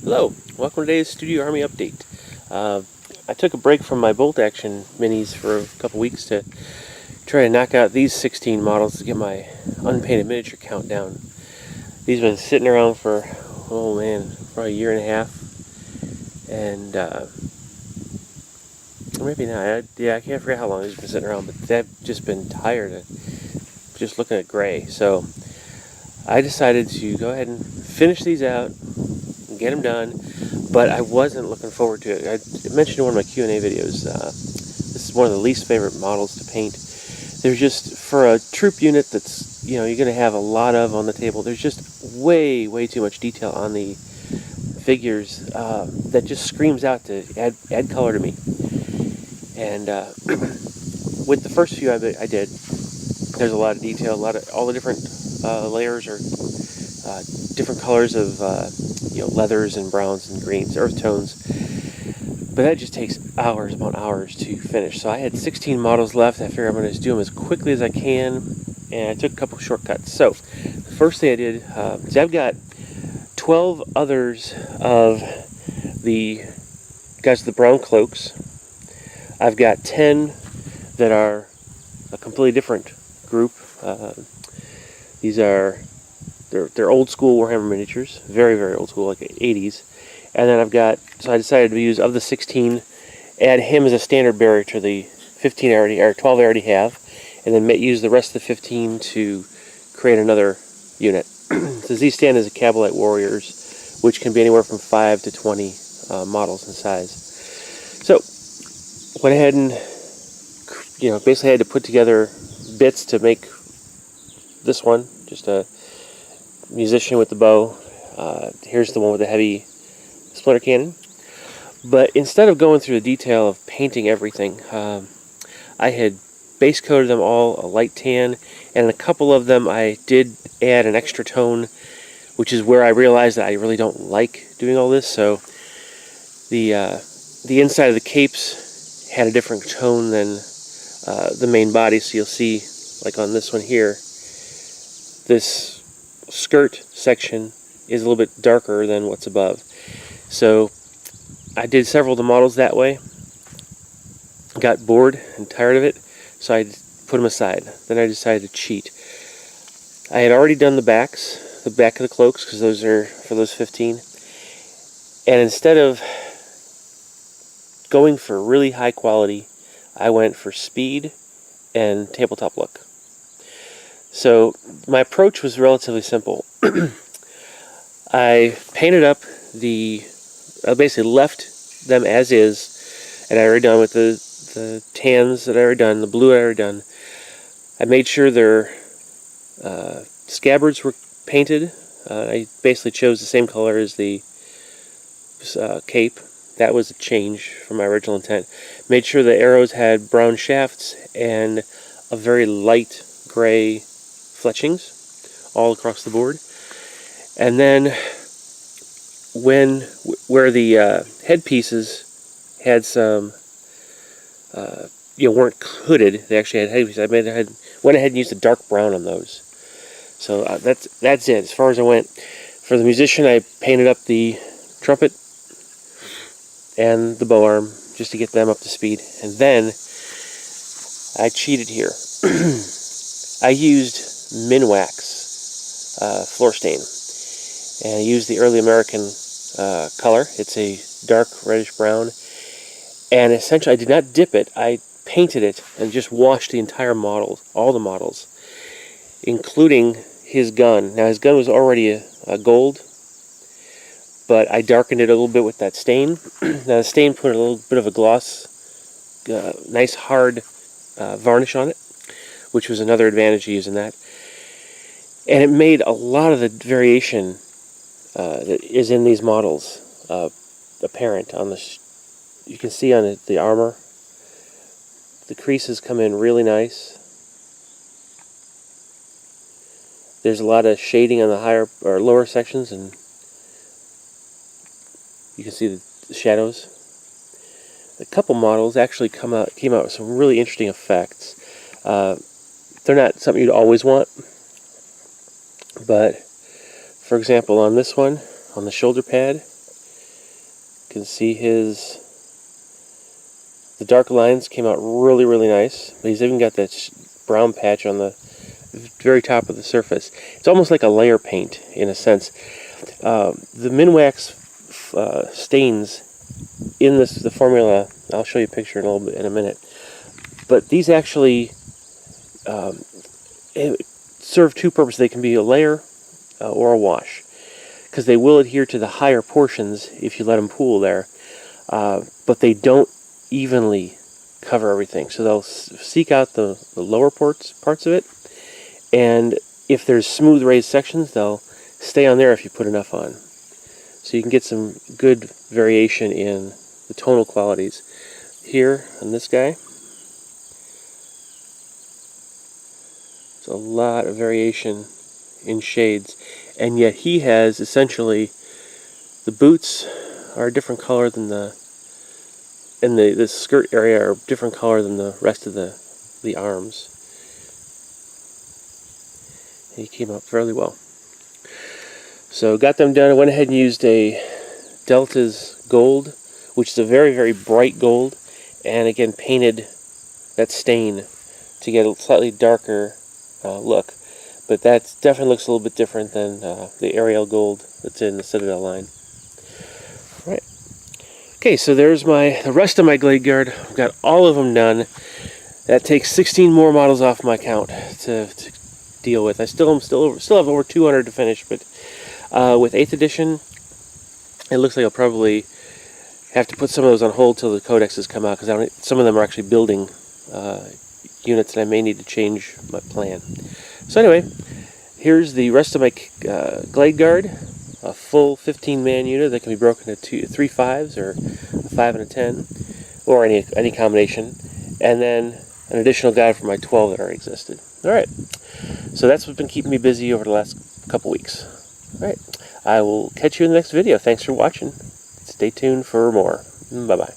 Hello, welcome to today's Studio Army update. I took a break from my bolt action minis for a couple weeks to try to knock out these 16 models to get my unpainted miniature count down. These have been sitting around for, oh man, probably a year and a half, and maybe not. I can't forget how long these have been sitting around, but they've just been tired of just looking at gray. So I decided to go ahead and finish these out and get them done. But I wasn't looking forward to it. I mentioned in one of my Q&A videos, this is one of the least favorite models to paint. There's just, for a troop unit that's, you're going to have a lot of on the table, there's just way too much detail on the figures that just screams out to add color to me. And with the first few I did, there's a lot of detail, all the different layers are different colors of leathers and browns and greens, earth tones. But that just takes hours upon hours to finish. So I had 16 models left. I figured I'm going to just do them as quickly as I can, and I took a couple shortcuts. So the first thing I did is I've got 12 others of the guys with the brown cloaks. I've got 10 that are a completely different group. These are they're old school Warhammer miniatures, very old school, like 80s. And then so I decided to use, of the 16, add him as a standard bearer to the 15 or 12 I already have, and then use the rest of the 15 to create another unit. So these stand as Kabalite warriors, which can be anywhere from 5 to 20 models in size. So went ahead and basically had to put together bits to make this one, just a musician with the bow. Here's the one with the heavy splitter cannon. But instead of going through the detail of painting everything, I had base coated them all a light tan, and a couple of them I did add an extra tone, which is where I realized that I really don't like doing all this. So the inside of the capes had a different tone than the main body. So you'll see, like on this one here, this skirt section is a little bit darker than what's above. So I did several of the models that way, got bored and tired of it, so I put them aside. Then I decided to cheat. I had already done the back of the cloaks, because those are for those 15, and instead of going for really high quality, I went for speed and tabletop look. So my approach was relatively simple. I painted up I basically left them as is, and I already done with the tans that I already done, the blue I already done. I made sure their scabbards were painted. I basically chose the same color as the cape. That was a change from my original intent. Made sure the arrows had brown shafts and a very light gray fletchings all across the board. And then where the headpieces had some weren't hooded, they actually had headpieces. I went ahead and used a dark brown on those. So that's it. As far as I went for the musician, I painted up the trumpet and the bow arm just to get them up to speed. And then I cheated here. I used Minwax floor stain, and I used the early American color. It's a dark reddish brown, and essentially I did not dip it. I painted it and just washed the entire model, all the models, including his gun. Now his gun was already a gold, but I darkened it a little bit with that stain. Now the stain put a little bit of a gloss, nice hard varnish on it, which was another advantage of using that. And it made a lot of the variation that is in these models apparent. You can see on the armor, the creases come in really nice. There's a lot of shading on the higher or lower sections, and you can see the shadows. A couple models actually came out with some really interesting effects. They're not something you'd always want, but for example, on this one, on the shoulder pad, You can see the dark lines came out really, really nice. But he's even got that brown patch on the very top of the surface. It's almost like a layer paint in a sense. The Minwax stains in the formula, I'll show you a picture in a minute, but these actually serve two purposes. They can be a layer or a wash, because they will adhere to the higher portions if you let them pool there, but they don't evenly cover everything. So they'll seek out the lower parts of it, and if there's smooth raised sections, they'll stay on there if you put enough on. So you can get some good variation in the tonal qualities. Here on this guy, there's a lot of variation in shades, and yet he has essentially, the boots are a different color than the skirt area are a different color than the rest of the arms. He came out fairly well. So got them done. I went ahead and used a Delta's Gold, which is a very, very bright gold, and again painted that stain to get a slightly darker look. But that definitely looks a little bit different than the Ariel Gold that's in the Citadel line. All right. Okay, so there's the rest of my Glade Guard. I've got all of them done. That takes 16 more models off my count to deal with. I still have over 200 to finish, but with 8th edition, it looks like I'll probably have to put some of those on hold till the codexes come out, because some of them are actually building units, and I may need to change my plan. So anyway, here's the rest of my Glade Guard, a full 15-man unit that can be broken into 3 5s or a 5 and a 10, or any combination, and then an additional guide for my 12 that already existed. All right, so that's what's been keeping me busy over the last couple weeks. All right, I will catch you in the next video. Thanks for watching. Stay tuned for more. Bye-bye.